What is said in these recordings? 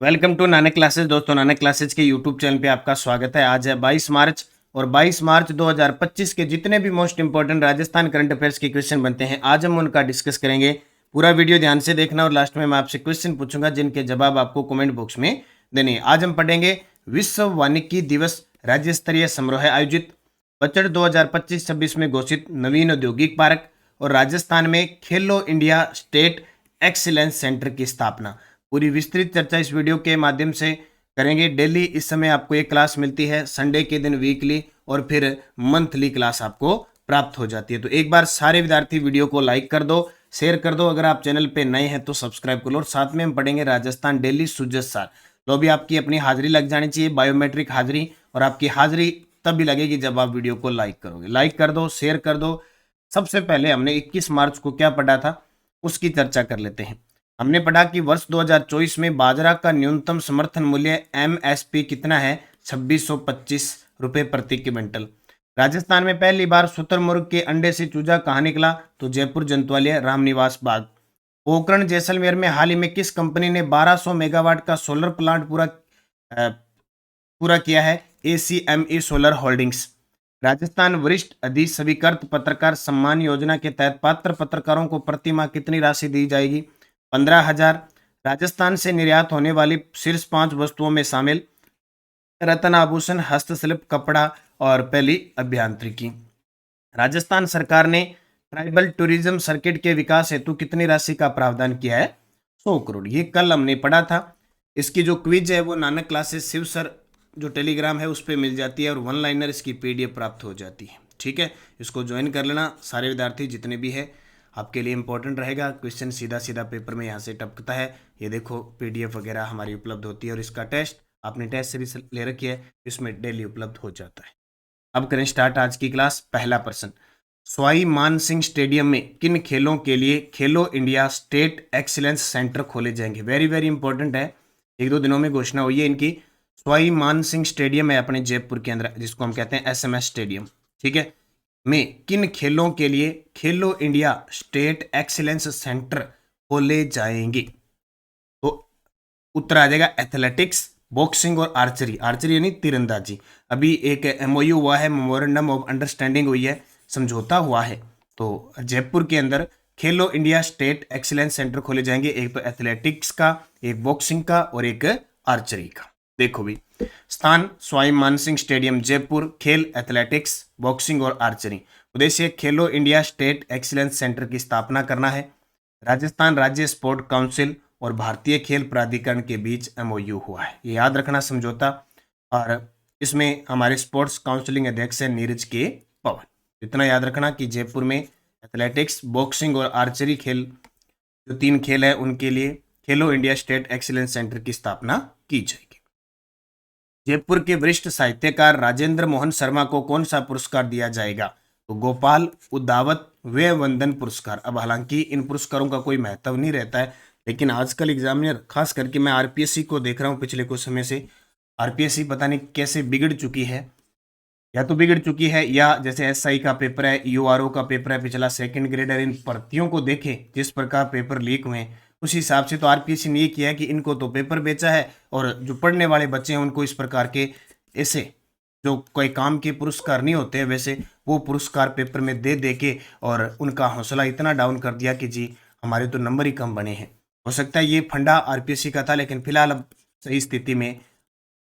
Welcome to Nanak classes. दोस्तों, Nanak classes के YouTube channel पे आपका स्वागत है। आज है 22 मार्च और 22 मार्च 2025 के जितने भी most important Rajasthan current affairs के क्वेश्चन बनते हैं, आज हम उनका डिस्कस करेंगे। पूरा वीडियो ध्यान से देखना और लास्ट में मैं आपसे क्वेश्चन पूछूंगा जिनके जवाब आपको कमेंट बॉक्स में देने हैं। आज हम पढ़ेंगे विश्व वानिकी दिवस राज्य स्तरीय समारोह आयोजित, बजट 2025-26 में घोषित नवीन औद्योगिक पार्क और राजस्थान में खेलो इंडिया स्टेट एक्सीलेंस सेंटर की स्थापना। पूरी विस्तृत चर्चा इस वीडियो के माध्यम से करेंगे। डेली इस समय आपको एक क्लास मिलती है, संडे के दिन वीकली और फिर मंथली क्लास आपको प्राप्त हो जाती है। तो एक बार सारे विद्यार्थी वीडियो को लाइक कर दो, शेयर कर दो। अगर आप चैनल पे नए हैं तो सब्सक्राइब कर लो। और साथ में हम पढ़ेंगे राजस्थान डेली सुजस सार। तो अभी आपकी अपनी हाजिरी लग जानी चाहिए, बायोमेट्रिक हाजिरी। और आपकी हाजिरी तभी लगेगी जब आप वीडियो को लाइक करोगे। लाइक कर दो, शेयर कर दो। सबसे पहले हमने 21 मार्च को क्या पढ़ा था उसकी चर्चा कर लेते हैं। हमने पढ़ा कि वर्ष 2024 में बाजरा का न्यूनतम समर्थन मूल्य एमएसपी कितना है? 2625 रुपये प्रति क्विंटल। राजस्थान में पहली बार शुतुरमुर्ग के अंडे से चूजा कहाँ निकला? तो जयपुर जंतुआलय रामनिवास बाग। पोखरण जैसलमेर में हाल ही में किस कंपनी ने 1200 मेगावाट का सोलर प्लांट पूरा किया है? एसीएमई सोलर होल्डिंग्स। राजस्थान वरिष्ठ अधिस्वीकृत पत्रकार सम्मान योजना के तहत पात्र पत्रकारों को प्रति माह कितनी राशि दी जाएगी? 15,000। राजस्थान से निर्यात होने वाली शीर्ष 5 वस्तुओं में शामिल रत्न आभूषण, हस्तशिल्प, कपड़ा और पहली अभियांत्रिकी। राजस्थान सरकार ने ट्राइबल टूरिज्म सर्किट के विकास हेतु कितनी राशि का प्रावधान किया है? 100 करोड़। ये कल हमने पढ़ा था। इसकी जो क्विज है वो नानक क्लासेस शिव सर जो टेलीग्राम है उस पर मिल जाती है और वन लाइनर इसकी पीडीएफ प्राप्त हो जाती है। ठीक है, इसको ज्वाइन कर लेना सारे विद्यार्थी जितने भी है, आपके लिए इंपॉर्टेंट रहेगा। क्वेश्चन सीधा सीधा पेपर में यहाँ से टपकता है। ये देखो पीडीएफ वगैरह हमारी उपलब्ध होती है और इसका टेस्ट आपने टेस्ट सीरीज ले रखी है, इसमें डेली उपलब्ध हो जाता है। अब करें स्टार्ट आज की क्लास। पहला प्रश्न, सवाई मान सिंह स्टेडियम में किन खेलों के लिए खेलो इंडिया स्टेट एक्सीलेंस सेंटर खोले जाएंगे? वेरी वेरी इंपॉर्टेंट है, 1-2 दिनों में घोषणा हुई है इनकी। सवाई मान सिंह स्टेडियम है अपने जयपुर के अंदर, जिसको हम कहते हैं एसएमएस स्टेडियम। ठीक है, में किन खेलों के लिए खेलो इंडिया स्टेट एक्सीलेंस सेंटर खोले जाएंगे? तो उत्तर आ जाएगा एथलेटिक्स, बॉक्सिंग और आर्चरी। आर्चरी यानी तीरंदाजी। अभी एक एमओयू हुआ है, मेमोरेंडम ऑफ अंडरस्टैंडिंग हुई है, समझौता हुआ है। तो जयपुर के अंदर खेलो इंडिया स्टेट एक्सीलेंस सेंटर खोले जाएंगे, एक तो एथलेटिक्स का, एक बॉक्सिंग का और एक आर्चरी का। देखो भी, स्थान सवाई मानसिंह स्टेडियम जयपुर, खेल एथलेटिक्स, बॉक्सिंग और आर्चरी। उद्देश्य खेलो इंडिया स्टेट एक्सीलेंस सेंटर की स्थापना करना है। राजस्थान राज्य स्पोर्ट काउंसिल और भारतीय खेल प्राधिकरण के बीच एमओयू हुआ है, ये याद रखना समझौता। और इसमें हमारे स्पोर्ट्स काउंसिलिंग अध्यक्ष है नीरज के पवन। इतना याद रखना कि जयपुर में एथलेटिक्स, बॉक्सिंग और आर्चरी खेल, जो 3 खेल है, उनके लिए खेलो इंडिया स्टेट एक्सीलेंस सेंटर की स्थापना की जाएगी। जयपुर के वरिष्ठ साहित्यकार राजेंद्र मोहन शर्मा को कौन सा पुरस्कार दिया जाएगा? तो गोपाल उदावत व्यय वंदन पुरस्कार। अब हालांकि इन पुरस्कारों का कोई महत्व नहीं रहता है, लेकिन आजकल एग्जामिनर, खास करके मैं आरपीएससी को देख रहा हूँ पिछले कुछ समय से, आरपीएससी पता नहीं कैसे बिगड़ चुकी है, या तो बिगड़ चुकी है या जैसे एसआई का पेपर है, यूआरओ का पेपर है पिछला, सेकंड ग्रेडर, इन भर्तियों को देखें जिस प्रकार पेपर लीक हुए हैं, उस हिसाब से तो आरपीएससी ने ये किया है कि इनको तो पेपर बेचा है और जो पढ़ने वाले बच्चे हैं उनको इस प्रकार के ऐसे जो कोई काम के पुरस्कार नहीं होते हैं वैसे वो पुरस्कार पेपर में दे दे के और उनका हौसला इतना डाउन कर दिया कि जी हमारे तो नंबर ही कम बने हैं। हो सकता है ये फंडा आरपीएससी का था, लेकिन फिलहाल अब सही स्थिति में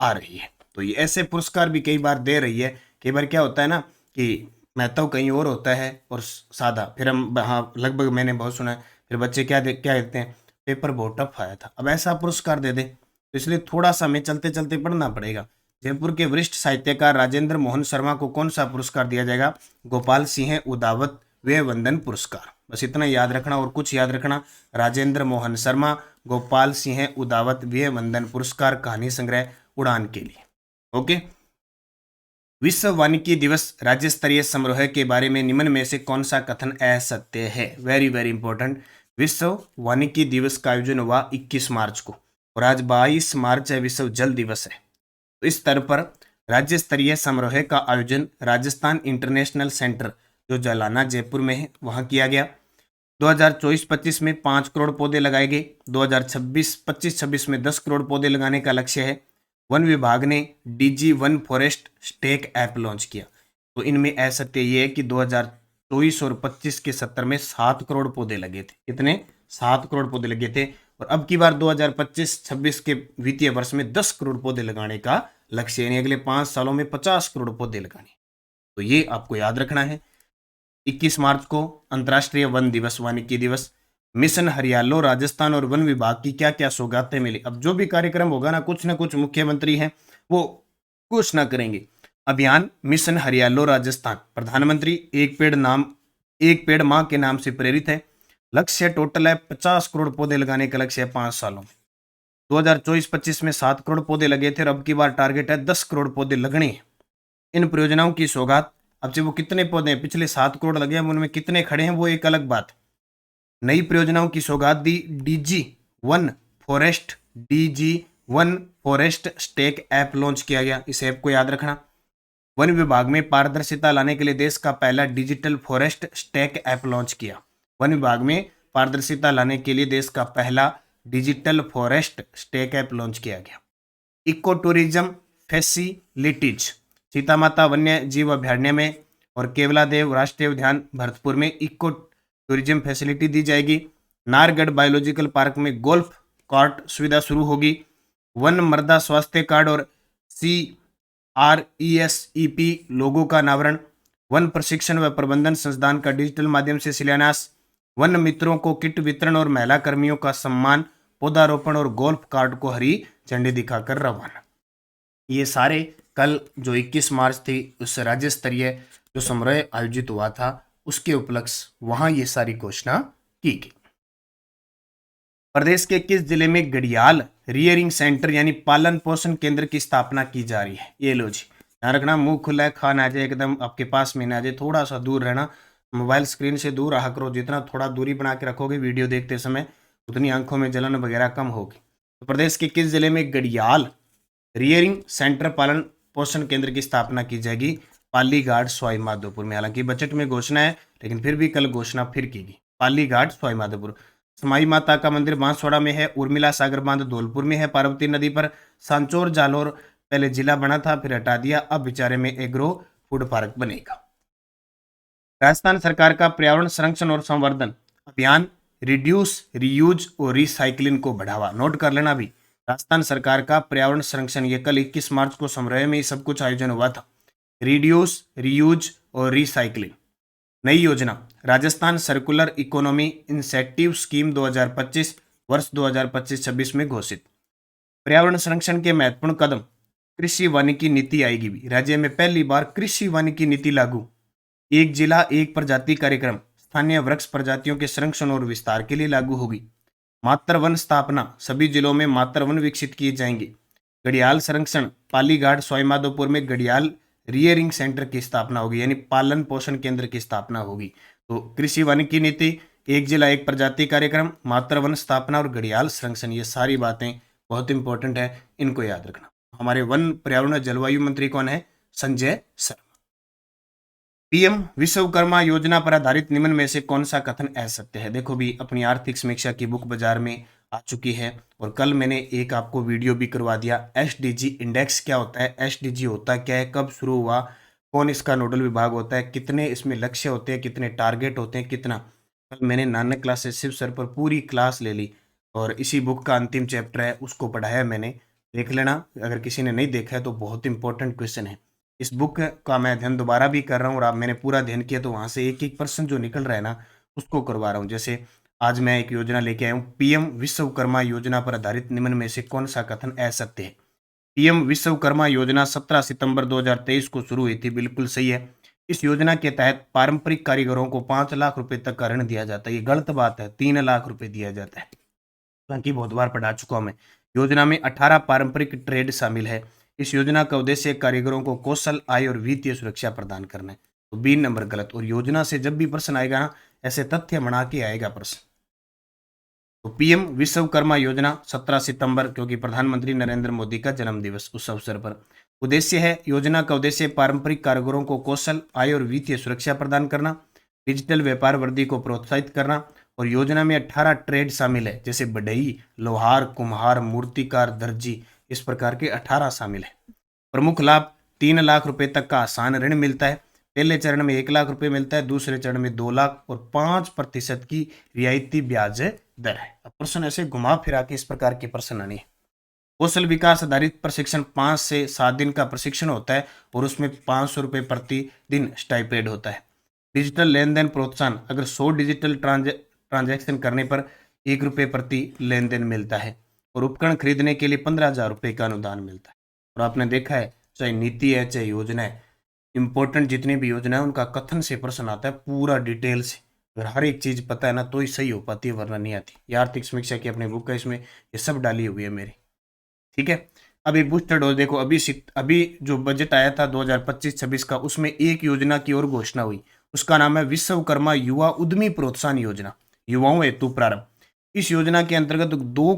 आ रही है। तो ये ऐसे पुरस्कार भी कई बार दे रही है। कई बार क्या होता है ना कि महत्व कहीं और होता है और सादा, फिर हम, हाँ लगभग मैंने बहुत सुना है, फिर बच्चे क्या कहते हैं, पेपर बहुत टफ आया था, अब ऐसा पुरस्कार दे दे। तो इसलिए थोड़ा सा हमें चलते चलते पढ़ना पड़ेगा। जयपुर के वरिष्ठ साहित्यकार राजेंद्र मोहन शर्मा को कौन सा पुरस्कार दिया जाएगा? गोपाल सिंह उदावत व्यय वंदन पुरस्कार। बस इतना याद रखना और कुछ याद रखना। राजेंद्र मोहन शर्मा गोपाल सिंह उदावत व्यय वंदन पुरस्कार कहानी संग्रह उड़ान के लिए। ओके। विश्व वानिकी दिवस राज्य स्तरीय समारोह के बारे में निम्न में से कौन सा कथन असत्य है? Very very important. विश्व वानिकी दिवस का आयोजन हुआ 21 मार्च को और आज 22 मार्च है, विश्व जल दिवस है। तो इस स्तर पर राज्य स्तरीय समारोह का आयोजन राजस्थान इंटरनेशनल सेंटर जो जलाना जयपुर में है वहां किया गया। 2024-25 में 5 करोड़ पौधे लगाए गए। 2026 में 10 करोड़ पौधे लगाने का लक्ष्य है। वन विभाग ने डीजी वन फॉरेस्ट स्टेक ऐप लॉन्च किया। तो इनमें असत्य ये है कि 2024 और 25 के सत्र में 7 करोड़ पौधे लगे थे। कितने? 7 करोड़ पौधे लगे थे। और अब की बार 2025-26 के वित्तीय वर्ष में 10 करोड़ पौधे लगाने का लक्ष्य, यानी अगले 5 सालों में 50 करोड़ पौधे लगाने। तो ये आपको याद रखना है। 21 मार्च को अंतर्राष्ट्रीय वन दिवस, वानिकी दिवस। मिशन हरियालो राजस्थान और वन विभाग की क्या क्या सौगातें मिली। अब जो भी कार्यक्रम होगा ना कुछ मुख्यमंत्री हैं वो घोषणा करेंगे। अभियान मिशन हरियालो राजस्थान, प्रधानमंत्री एक पेड़ मां के नाम से प्रेरित है। लक्ष्य टोटल है 50 करोड़ पौधे लगाने का लक्ष्य है 5 सालों में। 2024-25 में 7 करोड़ पौधे लगे थे और अब की बार टारगेट है 10 करोड़ पौधे लगने हैं। इन परियोजनाओं की सौगात, अब से वो कितने पौधे हैं, पिछले 7 करोड़ लगे हैं, उनमें कितने खड़े हैं वो एक अलग बात। नई परियोजनाओं की सौगात दी डीजी वन फॉरेस्ट स्टेक ऐप लॉन्च किया गया। इस ऐप को याद रखना। वन विभाग में पारदर्शिता लाने के लिए देश का पहला digital forest stack app launch किया। वन विभाग में पारदर्शिता लाने के लिए देश का पहला digital forest stack app launch किया गया। इको टूरिज्म फैसिलिटीज, सीता माता वन्य जीव अभ्यारण्य में और केवलादेव राष्ट्रीय उद्यान भरतपुर में इको टूरिज्म फैसिलिटी दी जाएगी। नारगढ़ बायोलॉजिकल पार्क में गोल्फ कार्ट सुविधा शुरू होगी। वन मृदा स्वास्थ्य कार्ड और CRESEP लोगों का अनावरण। वन प्रशिक्षण व प्रबंधन संस्थान का डिजिटल माध्यम से शिलान्यास। वन मित्रों को किट वितरण और महिला कर्मियों का सम्मान। पौधारोपण और गोल्फ कार्ट को हरी झंडी दिखाकर रवाना। ये सारे कल जो 21 मार्च थी उस राज्य स्तरीय जो समारोह आयोजित हुआ था उसके उपलक्ष्य वहां ये सारी घोषणा की गई। प्रदेश के किस जिले में घड़ियाल रियरिंग सेंटर यानी पालन पोषण केंद्र की स्थापना की जा रही है? ये लो जी, ध्यान रखना, मुंह खुला है, खान आ जाए एकदम आपके पास में ना आ जाए, थोड़ा सा दूर रहना, मोबाइल स्क्रीन से दूर रहा करो। जितना थोड़ा दूरी बना के रखोगे वीडियो देखते समय उतनी आंखों में जलन वगैरह कम होगी। तो प्रदेश के किस जिले में घड़ियाल रियरिंग सेंटर पालन पोषण केंद्र की स्थापना की जाएगी? पालीघाट सवाई माधोपुर में। हालांकि बजट में घोषणा है लेकिन फिर भी कल घोषणा फिर की गई। पालीघाट सवाई माधोपुर। समाई माता का मंदिर बांसवाड़ा में है। उर्मिला सागर बांध धौलपुर में है। पार्वती नदी पर सांचौर जालोर पहले जिला बना था फिर हटा दिया, अब बेचारे में एग्रो फूड पार्क बनेगा। राजस्थान सरकार का पर्यावरण संरक्षण और संवर्धन अभियान रिड्यूस रीयूज और रिसाइकलिंग को बढ़ावा। नोट कर लेना भी, राजस्थान सरकार का पर्यावरण संरक्षण, ये कल 21 मार्च को समारोह में सब कुछ आयोजन हुआ था। रिड्यूस रीयूज और रिसाइकलिंग नई योजना Rajasthan circular economy incentive scheme 2025 वर्ष 2025-26 में घोषित। पर्यावरण संरक्षण के महत्वपूर्ण कदम, कृषि वानिकी नीति आएगी भी। राज्य में पहली बार कृषि वानिकी नीति लागू। एक जिला एक प्रजाति कार्यक्रम स्थानीय वृक्ष प्रजातियों के संरक्षण और विस्तार के लिए लागू होगी। मातृ वन स्थापना, सभी जिलों में मातृ वन विकसित किए जाएंगे। घड़ियाल संरक्षण, पालीघाट सवाईमाधोपुर में घड़ियाल रियरिंग सेंटर की स्थापना होगी यानी पालन पोषण केंद्र की स्थापना होगी। तो कृषि वानिकी नीति, एक जिला एक प्रजाति कार्यक्रम, मातृ वन स्थापना और घड़ियाल संरक्षण, ये सारी बातें बहुत इंपॉर्टेंट है, इनको याद रखना। हमारे वन पर्यावरण जलवायु मंत्री कौन है? संजय शर्मा। पीएम विश्वकर्मा योजना पर आधारित निम्न में से कौन सा कथन असत्य है? देखो भी, अपनी आर्थिक समीक्षा की बुक बाजार में आ चुकी है और कल मैंने एक आपको वीडियो भी करवा दिया। एसडीजी इंडेक्स क्या होता है, एसडीजी होता क्या है, कब शुरू हुआ, कौन इसका नोडल विभाग होता है, कितने इसमें लक्ष्य होते हैं, कितने टारगेट होते हैं, कितना। कल मैंने नानक क्लासेस शिव सर पर पूरी क्लास ले ली और इसी बुक का अंतिम चैप्टर है उसको पढ़ाया मैंने, देख लेना अगर किसी ने नहीं देखा है तो। बहुत इंपॉर्टेंट क्वेश्चन है। इस बुक का मैं अध्ययन दोबारा भी कर रहा हूँ और आप मैंने पूरा अध्ययन किया तो वहाँ से एक एक पर्सन जो निकल रहा है ना उसको करवा रहा हूँ। जैसे आज मैं एक योजना लेके आया हूँ, पीएम विश्वकर्मा योजना पर आधारित निम्न में से कौन सा कथन असत्य है? पीएम विश्वकर्मा योजना 17 सितंबर 2023 को शुरू हुई थी, बिल्कुल सही है। इस योजना के तहत पारंपरिक कारीगरों को 5 लाख रुपए तक का ऋण दिया जाता है। ये गलत बात है, 3 लाख रुपए दिया जाता है, क्योंकि बहुत बार पढ़ा चुका हूं मैं। योजना में 18 पारंपरिक ट्रेड शामिल है। इस योजना का उद्देश्य कारीगरों को कौशल, आय और वित्तीय सुरक्षा प्रदान करना है। तो 20 नंबर गलत। और योजना से जब भी प्रश्न आएगा ना ऐसे तथ्य बना के आएगा प्रश्न। तो पीएम विश्वकर्मा योजना 17 सितंबर, क्योंकि प्रधानमंत्री नरेंद्र मोदी का जन्म दिवस उस अवसर पर। उद्देश्य है, योजना का उद्देश्य पारंपरिक कारीगरों को कौशल, आय और वित्तीय सुरक्षा प्रदान करना, डिजिटल व्यापार वृद्धि को प्रोत्साहित करना और योजना में 18 ट्रेड शामिल है, जैसे बढ़ई, लोहार, कुम्हार, मूर्तिकार, दर्जी, इस प्रकार के 18 शामिल है। प्रमुख लाभ 3 लाख रुपए तक का आसान ऋण मिलता है। पहले चरण में 1 लाख रुपए मिलता है, दूसरे चरण में 2 लाख और 5% की रियायती ब्याज दर है। अब प्रश्न ऐसे घुमा फिरा के इस प्रकार के प्रश्न आने हैं। कौशल विकास आधारित प्रशिक्षण 5 से 7 दिन का प्रशिक्षण होता है और उसमें 500 रुपये प्रति दिन स्टाइपेंड होता है। डिजिटल लेन देन प्रोत्साहन, अगर 100 डिजिटल ट्रांजैक्शन करने पर 1 रुपये प्रति लेन देन मिलता है और उपकरण खरीदने के लिए 15,000 रुपये का अनुदान मिलता है। और आपने देखा है, चाहे नीति है चाहे योजना है, इंपॉर्टेंट जितनी भी योजना है उनका कथन से प्रश्न आता है पूरा डिटेल से। अगर हर एक चीज पता है ना तो ही सही हो पाती है, वरना नहीं आती। ये आर्थिक समीक्षा की अपनी बुक है, इसमें ये सब डाली हुई है मेरी। ठीक है, अब एक बूस्टर डोज देखो, अभी जो बजट आया था 2025-26 का, उसमें एक योजना की और घोषणा हुई, उसका नाम है विश्वकर्मा युवा उद्यमी प्रोत्साहन योजना, युवाओं हेतु प्रारंभ। इस योजना के अंतर्गत 2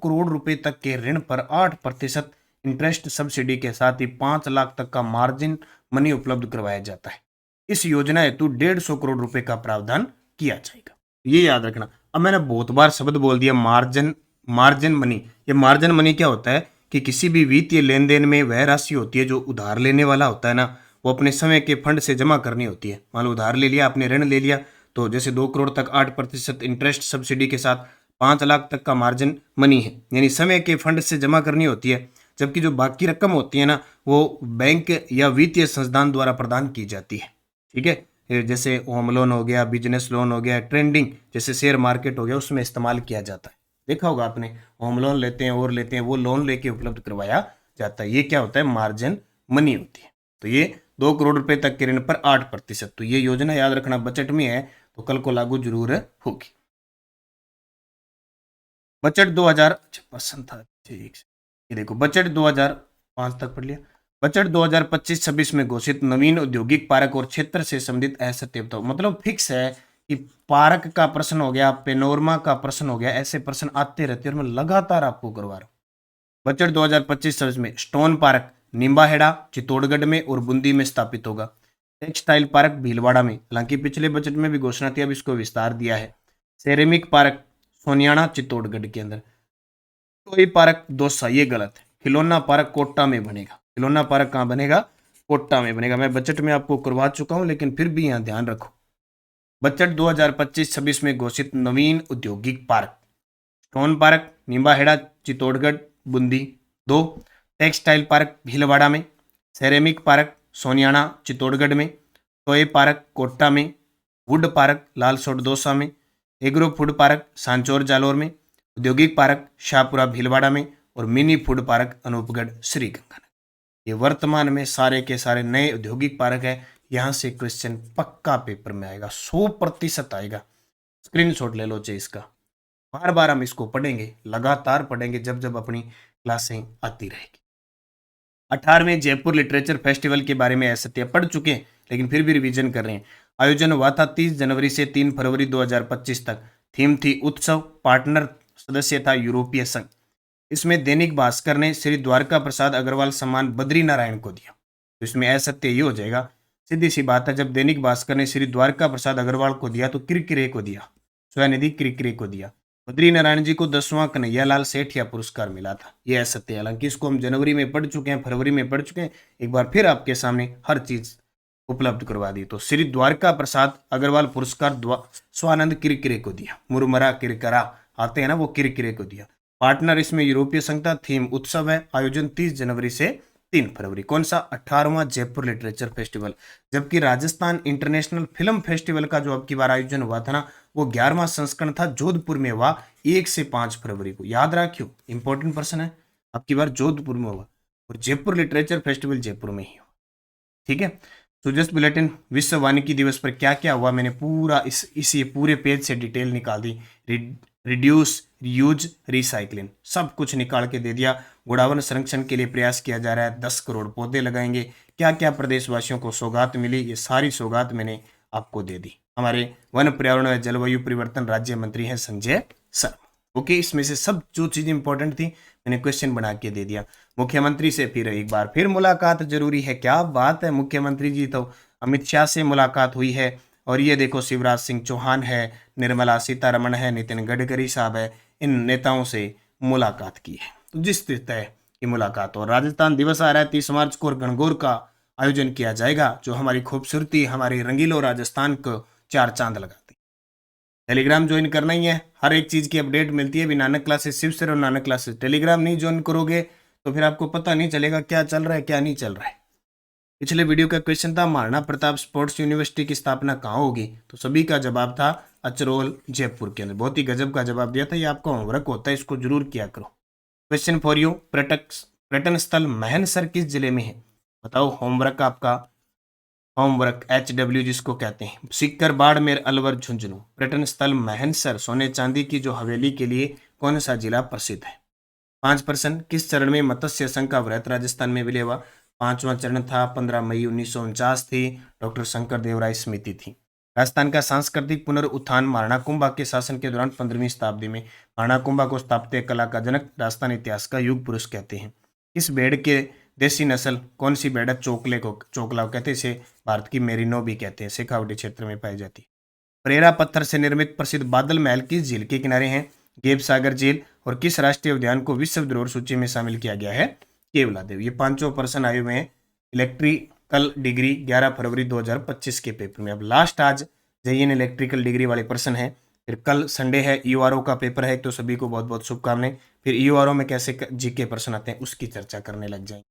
करोड़ रुपए तक के ऋण पर 8% इंटरेस्ट सब्सिडी के साथ ही 5 लाख तक का मार्जिन मनी उपलब्ध करवाया जाता है। इस योजना हेतु 150 करोड़ रुपए का प्रावधान किया जाएगा, ये याद रखना। अब मैंने बहुत बार शब्द बोल दिया मार्जिन मनी। ये मार्जिन मनी क्या होता है कि किसी भी वित्तीय लेन देन में वह राशि होती है जो उधार लेने वाला होता है ना, वो अपने समय के फंड से जमा करनी होती है। मान लो उधार ले लिया आपने, ऋण ले लिया, तो जैसे 2 करोड़ तक 8% इंटरेस्ट सब्सिडी के साथ 5 लाख तक का मार्जिन मनी है, यानी समय के फंड से जमा करनी होती है। जबकि जो बाकी रकम होती है ना, वो बैंक या वित्तीय संस्थान द्वारा प्रदान की जाती है। ठीक है, जैसे होम लोन हो गया, बिजनेस लोन हो गया, ट्रेंडिंग जैसे शेयर मार्केट हो गया, उसमें इस्तेमाल किया जाता है। देखा होगा आपने, होम लोन लेते हैं और लेते हैं, वो लोन लेके उपलब्ध करवाया जाता है। ये क्या होता है, मार्जिन मनी होती है। तो ये 2 करोड़ रुपए तक के ऋण पर 8%। तो ये योजना याद रखना, बजट में है तो कल को लागू जरूर होगी। बजट 2000 पर्सन था, ये देखो बजट 2005 तक पढ़ लिया। बजट 2025-26 में घोषित नवीन औद्योगिक पार्क और क्षेत्र से संबंधित असत्य बताओ। मतलब फिक्स है कि पार्क का प्रश्न हो गया, पेनोरमा का प्रश्न हो गया, ऐसे प्रश्न आते रहते हैं और मैं लगातार आपको करवा रहा हूँ। बजट 2025-26 में स्टोन पार्क निम्बाहेड़ा, चित्तौड़गढ़ में और बूंदी में स्थापित होगा। टेक्सटाइल पार्क भीलवाड़ा में, हालांकि पिछले बजट में भी घोषणा थी, अब इसको विस्तार दिया है। सेरेमिक पार्क सोनियाना चित्तौड़गढ़ के अंदर। टॉय पार्क दौसा, ये गलत है। खिलौना पार्क कोटा में बनेगा। खिलौना पार्क कहाँ बनेगा, कोटा में बनेगा। मैं बजट में आपको करवा चुका हूं, लेकिन फिर भी यहाँ ध्यान रखो। बजट 2025-26 में घोषित नवीन औद्योगिक park stone park Nimbahera Chittorgarh Bundi 2, textile park Bhilwara में, सेरेमिक पार्क सोनियाना चित्तौड़गढ़ में, टॉय पार्क कोटा में, वुड पार्क लालसोट दौसा में, agro food park Sanchore Jalore में, औद्योगिक पार्क शाहपुरा भीलवाड़ा में और mini food park Anupgarh Sriganganagar. ये वर्तमान में सारे के सारे नए औद्योगिक पार्क है। यहाँ से क्वेश्चन पक्का पेपर में आएगा, 100% आएगा। स्क्रीनशॉट ले लो चाहिए इसका। बार बार हम इसको पढ़ेंगे, लगातार पढ़ेंगे जब जब अपनी क्लासें आती रहेगी। 18वें जयपुर लिटरेचर फेस्टिवल के बारे में ऐसे पढ़ चुके हैं, लेकिन फिर भी रिवीजन कर रहे हैं। आयोजन हुआ था 30 जनवरी से 3 फरवरी 2025 तक। थीम थी उत्सव, पार्टनर सदस्य था यूरोपीय संघ। इसमें दैनिक भास्कर ने श्री द्वारका प्रसाद अग्रवाल सम्मान बद्री नारायण को दिया। तो इसमें असत्य ये हो जाएगा, सीधी सी बात है, जब दैनिक भास्कर ने श्री द्वारका प्रसाद अग्रवाल को दिया तो किरकिरे को दिया, स्वनिधि किरकिरे को दिया। बद्री नारायण जी को 10वां कन्हैयालाल सेठिया पुरस्कार मिला था। ये असत्य है, हालांकि इसको हम जनवरी में पढ़ चुके हैं, फरवरी में पढ़ चुके हैं, एक बार फिर आपके सामने हर चीज उपलब्ध करवा दी। तो श्री द्वारका प्रसाद अग्रवाल पुरस्कार स्वानंद किरकिरे को दिया। मुरमरा किरकरा आते हैं ना, वो किरकिरे को दिया। पार्टनर इसमें यूरोपीय संघ था। थीम उत्सव है। आयोजन 30 जनवरी से 3 फरवरी। कौन सा, 18वां जयपुर लिटरेचर फेस्टिवल। जबकि राजस्थान इंटरनेशनल फिल्म फेस्टिवल का जो अब की बार आयोजन हुआ था ना, वो 11वां संस्करण था, जोधपुर में हुआ 1 से 5 फरवरी को। याद रखियो, इंपॉर्टेंट पर्सन है, अब की बार जोधपुर में हुआ और जयपुर लिटरेचर फेस्टिवल जयपुर में ही हुआ। ठीक है, तो जस्ट बुलेटिन विश्व वानिकी दिवस पर क्या क्या हुआ मैंने पूरा इस पूरे पेज से डिटेल निकाल दी। रिड्यूस, रीयूज, रिसाइक्लिंग सब कुछ निकाल के दे दिया। गुड़ावन संरक्षण के लिए प्रयास किया जा रहा है, 10 करोड़ पौधे लगाएंगे। क्या क्या प्रदेशवासियों को सौगात मिली, ये सारी सौगात मैंने आपको दे दी। हमारे वन पर्यावरण व जलवायु परिवर्तन राज्य मंत्री हैं संजय शर्मा। ओके, इसमें से सब जो चीज़ इंपॉर्टेंट थी मैंने क्वेश्चन बना के दे दिया। मुख्यमंत्री से फिर एक बार फिर मुलाकात जरूरी है। क्या बात है, मुख्यमंत्री जी तो अमित शाह से मुलाकात हुई है और ये देखो शिवराज सिंह चौहान है, निर्मला सीतारमण है, नितिन गडकरी साहब है, इन नेताओं से मुलाकात की है। तो जिस तरह की मुलाकात, और राजस्थान दिवस आ रहा है 30 मार्च को, और गणगौर का आयोजन किया जाएगा जो हमारी खूबसूरती, हमारी रंगीलो राजस्थान को चार चांद लगाती। टेलीग्राम ज्वाइन करना ही है, हर एक चीज की अपडेट मिलती है। भी नानक क्लासेस शिव सर और नानक क्लासेस टेलीग्राम नहीं ज्वाइन करोगे तो फिर आपको पता नहीं चलेगा क्या चल रहा है क्या नहीं चल रहा है। पिछले वीडियो का क्वेश्चन था महाराणा प्रताप स्पोर्ट्स यूनिवर्सिटी की स्थापना कहाँ होगी, तो सभी का जवाब था अचरोल जयपुर के अंदर। बहुत ही गजब का जवाब दिया था, ये आपका होमवर्क होता है, इसको जरूर किया करो। क्वेश्चन फॉर यू, पर्यटन स्थल महनसर किस जिले में है, बताओ। होमवर्क आपका, होमवर्क HW जिसको कहते हैं, सीकर बाड़मेर अलवर झुंझुनू। पर्यटन स्थल महनसर सोने चांदी की जो हवेली के लिए कौन सा जिला प्रसिद्ध है। 5%। किस चरण में मत्स्य संघ का व्रत राजस्थान में विलय हुआ, 5वां चरण था, 15 मई 1949 थी, डॉक्टर शंकर देवराय समिति थी। राजस्थान का सांस्कृतिक पुनरुत्थान महाराणा कुंभा के शासन के दौरान 15वीं शताब्दी में। महाराणा कुंभा को स्थापत्य कला का जनक, राजस्थान इतिहास का युग पुरुष कहते हैं। इस भेड़ के देसी नस्ल कौन सी भेड़ है, चोकला कहते हैं, इसे भारत की मेरिनो भी कहते हैं, शेखावटी क्षेत्र में पाई जाती है। परेरा पत्थर से निर्मित प्रसिद्ध बादल महल किस झील के किनारे हैं, गेब सागर झील। और किस राष्ट्रीय उद्यान को विश्व धरोहर सूची में शामिल किया गया है, केवलादेव। ये पांचों प्रश्न आए हुए हैं इलेक्ट्रिकल डिग्री 11 फरवरी 2025 के पेपर में। अब लास्ट आज JEN इलेक्ट्रिकल डिग्री वाले प्रश्न है, फिर कल संडे है, EORO का पेपर है, तो सभी को बहुत बहुत शुभकामनाएं। फिर EORO में कैसे GK प्रश्न आते हैं उसकी चर्चा करने लग जाएंगे।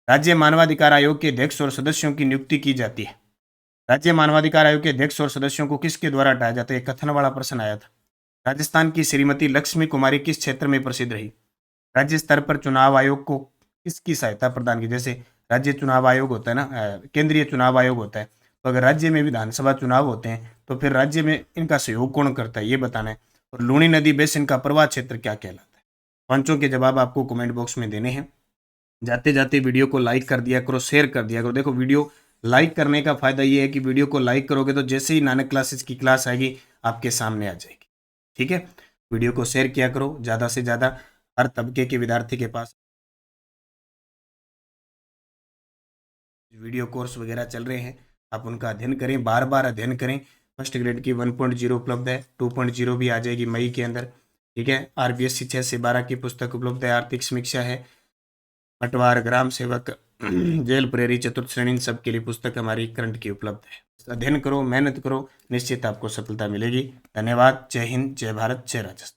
राज्य मानवाधिकार आयोग के अध्यक्ष और सदस्यों की नियुक्ति की जाती है। राज्य मानवाधिकार आयोग के अध्यक्ष और सदस्यों को किसके द्वारा हटाया जाता है, कथन वाला प्रश्न आया था। राजस्थान की श्रीमती लक्ष्मी कुमारी किस क्षेत्र में प्रसिद्ध रही। राज्य स्तर पर चुनाव आयोग को किसकी सहायता प्रदान की, जैसे राज्य चुनाव आयोग होता है ना, केंद्रीय चुनाव आयोग होता है, तो अगर राज्य में विधानसभा चुनाव होते हैं तो फिर राज्य में इनका सहयोग कौन करता है ये बताना है। और लूणी नदी बेसिन का प्रवाह क्षेत्र क्या कहलाता है। पांचों के जवाब आपको कमेंट बॉक्स में देने हैं। जाते जाते वीडियो को लाइक कर दिया करो, शेयर कर दिया करो। देखो वीडियो लाइक करने का फायदा ये है कि वीडियो को लाइक करोगे तो जैसे ही नानक क्लासेस की क्लास आएगी आपके सामने आ जाएगी, ठीक है। वीडियो को शेयर किया करो ज़्यादा से ज़्यादा, हर तबके के विद्यार्थी के पास वीडियो कोर्स वगैरह चल रहे हैं, आप उनका अध्ययन करें, बार बार अध्ययन करें। फर्स्ट ग्रेड की 1.0 उपलब्ध है, 2.0 भी आ जाएगी मई के अंदर, ठीक है। RBSC 6 से 12 की पुस्तक उपलब्ध है, आर्थिक समीक्षा है, पटवार, ग्राम सेवक, जेल प्रेरी, चतुर्थ श्रेणी, इन सब के लिए पुस्तक हमारी करंट की उपलब्ध है। अध्ययन करो, मेहनत करो, निश्चित आपको सफलता मिलेगी। धन्यवाद। जय हिंद, जय भारत, जय राजस्थान।